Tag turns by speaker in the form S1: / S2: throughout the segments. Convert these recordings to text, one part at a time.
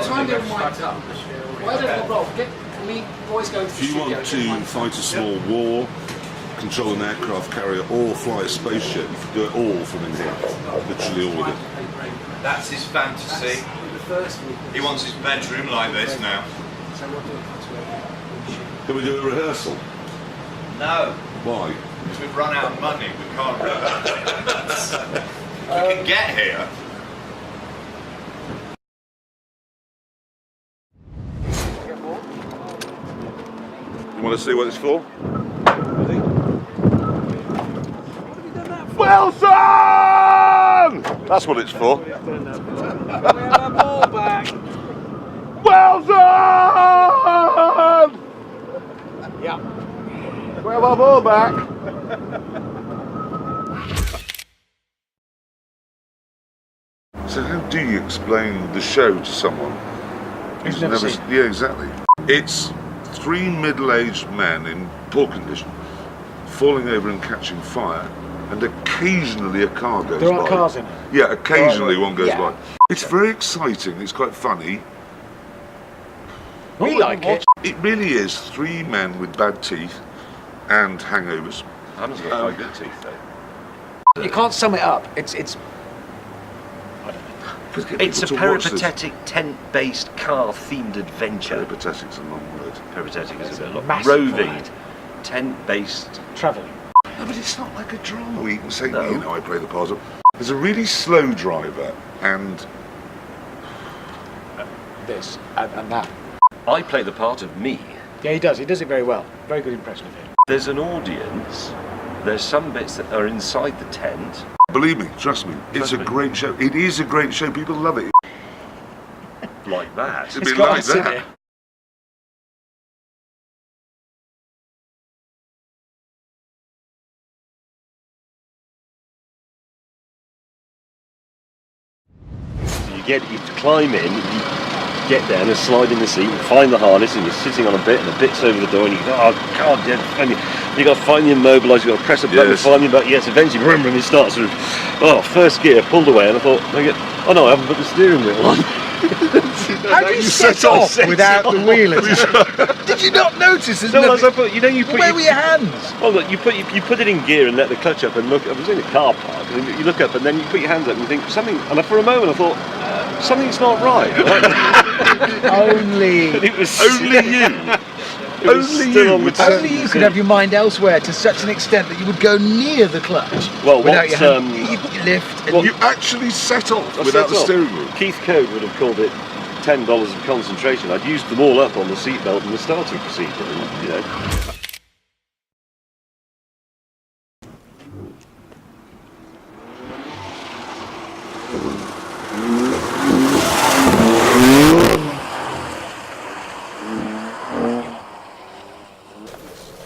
S1: time they're mic'd up, why don't Rob get me boys go to the
S2: If you want to fight a small war, control an aircraft carrier, or fly a spaceship, you can do it all from in here. Literally all of it.
S3: That's his fantasy. He wants his bedroom like this now.
S2: Can we do a rehearsal?
S3: No,
S2: Why?
S3: because we've run out of money. We can't rehearse. We can get here.
S2: You want to see what it's for? Wilson! That's what it's for.
S1: We have our ball back.
S2: Wilson!
S1: Yeah.
S2: We have our ball back. So how do you explain the show to someone who's
S1: never seen it?
S2: Yeah, exactly. It's three middle-aged men in poor condition falling over and catching fire, and occasionally a car goes by.
S1: There are cars in it.
S2: Yeah, occasionally one goes
S1: Yeah.
S2: by. It's very exciting, it's quite funny.
S1: We like it.
S2: It really is three men with bad teeth and hangovers.
S4: Hannah's got quite good teeth though.
S1: You can't sum it up. It's
S4: It's a peripatetic tent-based car-themed adventure.
S2: Peripatetic's a long word.
S4: Peripatetic is a bit long.
S1: massive
S4: Roving,
S1: ride.
S4: tent-based.
S1: travelling.
S2: No, but it's not like a drama. We can say,
S4: No.
S2: you know, I play the part of. There's a really slow driver and
S1: This and that.
S4: I play the part of me.
S1: Yeah, he does. He does it very well. Very good impression of him.
S4: There's an audience. There's some bits that are inside the tent.
S2: believe me, trust me, it's a
S4: me.
S2: great show. It is a great show. People love it.
S4: Like that.
S2: It'd
S1: It's
S2: be
S1: got
S2: like
S1: us in
S2: that.
S1: it.
S4: You climb in, you get down and slide in the seat, you find the harness, and you're sitting on a bit, and the bit's over the door, and you go, oh god, yeah, and you got to finally immobilise, you got to press a button,
S2: Yes.
S4: finally, but yes, eventually, and you start sort of, first gear, pulled away, and I thought, oh no, I haven't put the steering wheel on.
S1: How do you set off without the wheel? Did you not notice? There's
S4: No,
S1: nothing-
S4: as I put, you put
S1: Where were your hands?
S4: Oh look, you put it in gear and let the clutch up and look. I was in a car park, and you look up and then you put your hands up and you think something. And for a moment I thought something's not right.
S1: Only.
S4: But it was
S2: Only you.
S4: It was
S2: Only
S4: still
S2: you
S4: on the
S2: would
S4: tent.
S1: Only you could have your mind elsewhere to such an extent that you would go near the clutch.
S4: Well,
S1: without
S4: what,
S1: your hand. You lift. And
S2: You actually set off
S4: I
S2: without
S4: set
S2: the
S4: off.
S2: steering wheel.
S4: Keith Code would have called it $10 of concentration. I'd used them all up on the seatbelt and the starting procedure. And, you know.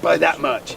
S1: by that much.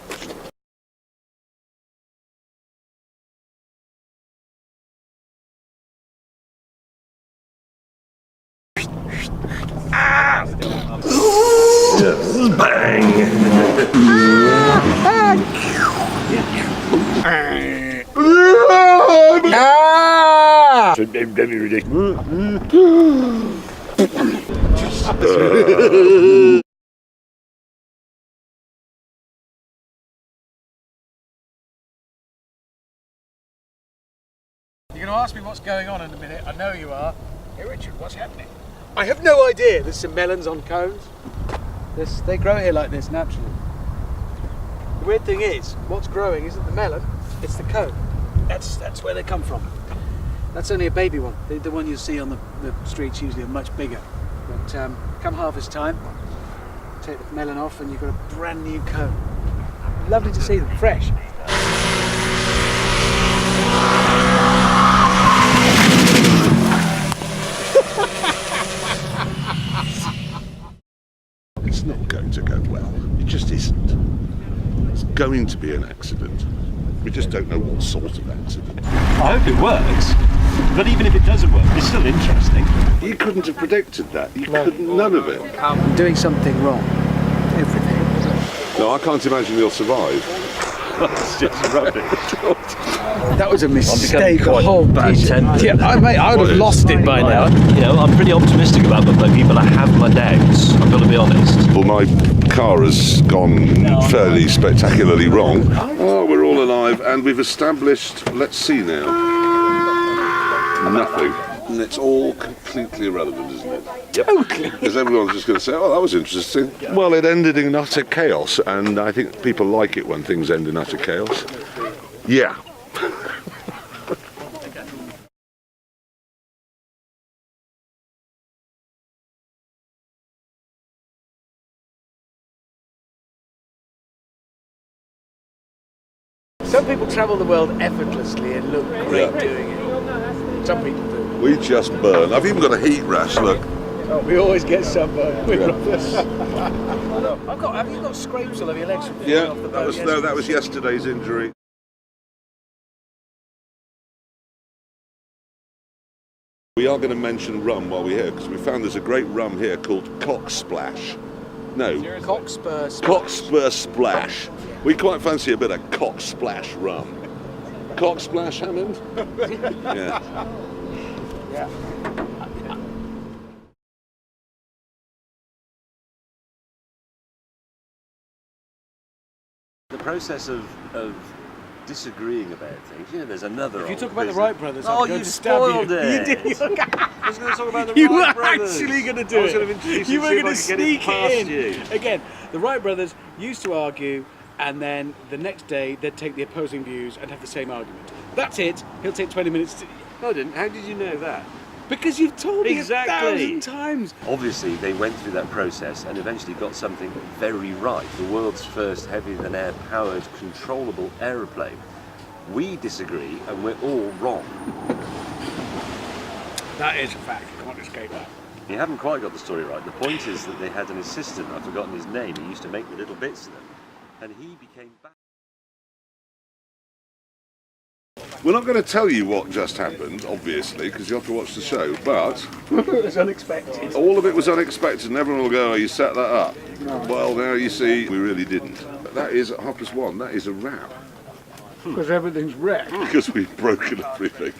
S1: You're going to ask me what's going on in a minute. I know you are. Hey Richard, what's happening? I have no idea. There's some melons on cones. They grow here like this naturally. The weird thing is, what's growing isn't the melon, it's the cone. That's where they come from. That's only a baby one. The one you see on the streets usually are much bigger. But come harvest time, take the melon off and you've got a brand new cone. Lovely to see them, fresh.
S2: It's not going to go well. It just isn't. It's going to be an accident. We just don't know what sort of accident.
S4: I hope it works, but even if it doesn't work, it's still interesting.
S2: You couldn't have predicted that. You couldn't, none of it.
S1: I'm doing something wrong. Everything.
S2: No, I can't imagine you'll survive.
S4: It's just rubbish.
S1: That was a mistake.
S4: becoming
S1: The
S4: quite
S1: whole
S4: bad-tempered.
S1: Yeah, mate, I would have lost it by now.
S4: You know, I'm pretty optimistic about the buggy, but I have my doubts. I've got to be honest.
S2: Well, my car has gone fairly spectacularly wrong. Oh, we're all alive, and we've established, let's see now, nothing. And it's all completely irrelevant, isn't it?
S1: Totally.
S2: Because everyone's just going to say, oh, that was interesting. Well, it ended in utter chaos, and I think people like it when things end in utter chaos. Yeah.
S1: Some people travel the world effortlessly and look great doing it. Some people do.
S2: We just burn. I've even got a heat rash, look.
S1: Oh, we always get sunburned. Have you got scrapes all over your legs from falling off the boat?
S2: That was yesterday's injury. We are going to mention rum while we're here, because we found there's a great rum here called Cock Splash. No,
S1: Cockspur Splash.
S2: Cockspur Splash. We quite fancy a bit of Cock Splash rum. Cock Splash, Hammond? Yeah.
S1: Yeah.
S4: The process of disagreeing about things, you know, there's another.
S1: If you
S4: old
S1: talk about the
S4: business.
S1: Wright brothers,
S4: Oh,
S1: I'm going
S4: you
S1: to stab you.
S4: spoiled it.
S1: You did.
S4: I was going to talk about the
S1: You were
S4: Wright brothers.
S1: actually going to do
S4: I was
S1: it.
S4: going to introduce
S1: You
S4: it,
S1: were
S4: see if
S1: going
S4: I
S1: to
S4: could get
S1: sneak
S4: past
S1: it in.
S4: you.
S1: Again, the Wright brothers used to argue, and then the next day they'd take the opposing views and have the same argument. That's it. He'll take 20 minutes to...
S4: No, I didn't. How did you know that?
S1: Because you've told me
S4: Exactly.
S1: 1,000 times.
S4: Obviously, they went through that process and eventually got something very right. The world's first heavier-than-air powered, controllable aeroplane. We disagree, and we're all wrong.
S1: That is a fact. You can't escape that.
S4: You haven't quite got the story right. The point is that they had an assistant, I've forgotten his name, he used to make the little bits of them, and he became back.
S2: We're not going to tell you what just happened, obviously, because you have to watch the show, but
S1: It was unexpected.
S2: all of it was unexpected, and everyone will go, oh, you set that up. Well, now you see, we really didn't. But that is, at 1:30, that is a wrap,
S1: Because everything's wrecked.
S2: because we've broken everything.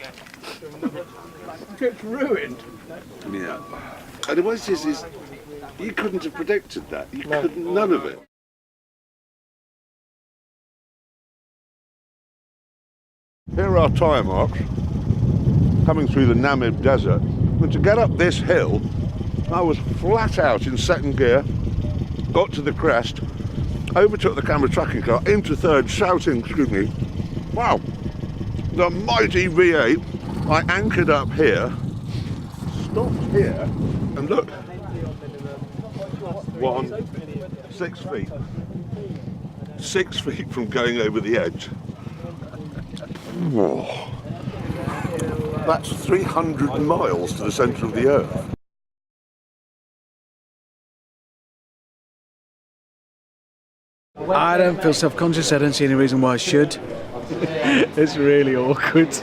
S1: It's ruined.
S2: Yeah. And the worst is you couldn't have predicted that. You couldn't, none of it. Here are our tyre marks coming through the Namib Desert. And to get up this hill, I was flat out in second gear, got to the crest, overtook the camera tracking car into third, shouting, excuse me, wow, the mighty V8. I anchored up here, stopped here, and look, 6 feet. 6 feet from going over the edge. Whoa. That's 300 miles to the centre of the Earth.
S1: I don't feel self-conscious. I don't see any reason why I should. It's really awkward.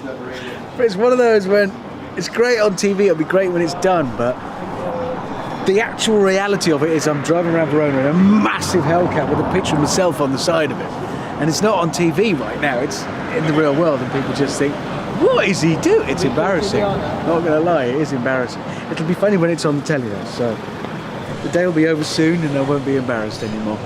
S1: But it's one of those when it's great on TV, it'll be great when it's done, but the actual reality of it is I'm driving around Verona in a massive Hellcat with a picture of myself on the side of it. And it's not on TV right now, it's in the real world, and people just think, what is he doing? It's embarrassing. Not gonna lie, it is embarrassing. It'll be funny when it's on the telly though, so the day will be over soon and I won't be embarrassed anymore.